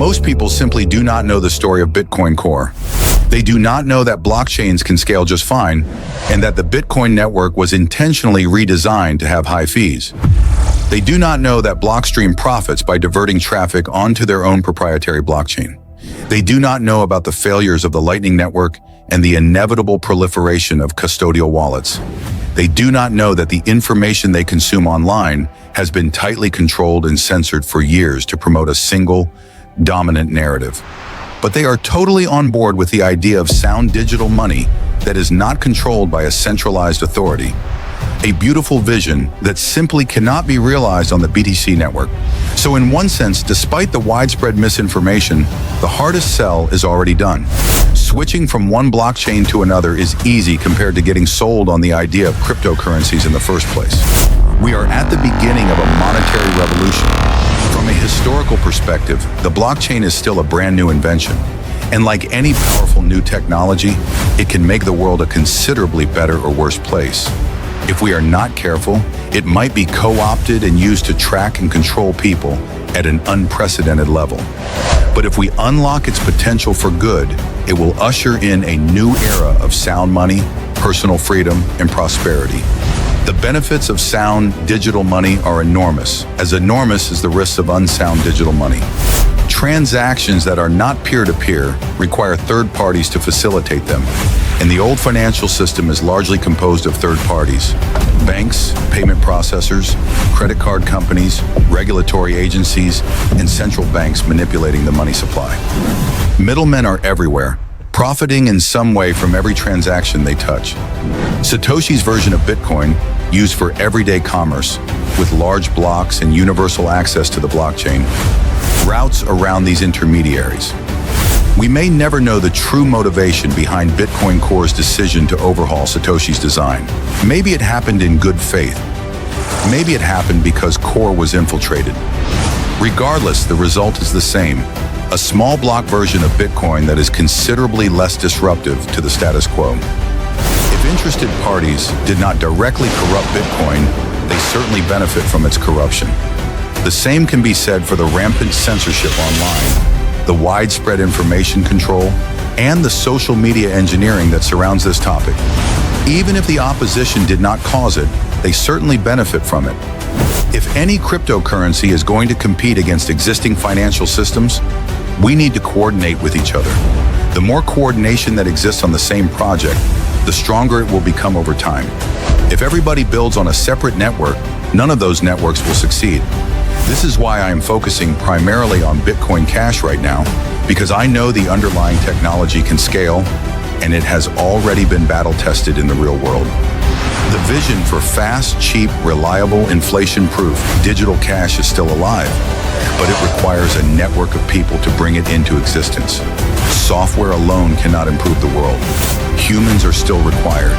Most people simply do not know the story of Bitcoin Core. They do not know that blockchains can scale just fine, and that the Bitcoin network was intentionally redesigned to have high fees. They do not know that Blockstream profits by diverting traffic onto their own proprietary blockchain. They do not know about the failures of the Lightning Network and the inevitable proliferation of custodial wallets. They do not know that the information they consume online has been tightly controlled and censored for years to promote a single, dominant narrative. But they are totally on board with the idea of sound digital money that is not controlled by a centralized authority. A beautiful vision that simply cannot be realized on the BTC network. So in one sense, despite the widespread misinformation, the hardest sell is already done. Switching from one blockchain to another is easy compared to getting sold on the idea of cryptocurrencies in the first place. We are at the beginning of a monetary revolution. From a historical perspective, the blockchain is still a brand new invention. And like any powerful new technology, it can make the world a considerably better or worse place. If we are not careful, it might be co-opted and used to track and control people at an unprecedented level. But if we unlock its potential for good, it will usher in a new era of sound money, personal freedom, and prosperity. The benefits of sound digital money are enormous as the risks of unsound digital money. Transactions that are not peer-to-peer require third parties to facilitate them, and the old financial system is largely composed of third parties: banks, payment processors, credit card companies, regulatory agencies, and central banks manipulating the money supply. Middlemen are everywhere, profiting in some way from every transaction they touch. Satoshi's version of Bitcoin, used for everyday commerce, with large blocks and universal access to the blockchain, routes around these intermediaries. We may never know the true motivation behind Bitcoin Core's decision to overhaul Satoshi's design. Maybe it happened in good faith. Maybe it happened because Core was infiltrated. Regardless, the result is the same: a small block version of Bitcoin that is considerably less disruptive to the status quo. If interested parties did not directly corrupt Bitcoin, they certainly benefit from its corruption. The same can be said for the rampant censorship online, the widespread information control, and the social media engineering that surrounds this topic. Even if the opposition did not cause it, they certainly benefit from it. If any cryptocurrency is going to compete against existing financial systems, we need to coordinate with each other. The more coordination that exists on the same project, the stronger it will become over time. If everybody builds on a separate network, none of those networks will succeed. This is why I am focusing primarily on Bitcoin Cash right now, because I know the underlying technology can scale, and it has already been battle-tested in the real world. The vision for fast, cheap, reliable, inflation-proof digital cash is still alive, but it requires a network of people to bring it into existence. Software alone cannot improve the world. Humans are still required.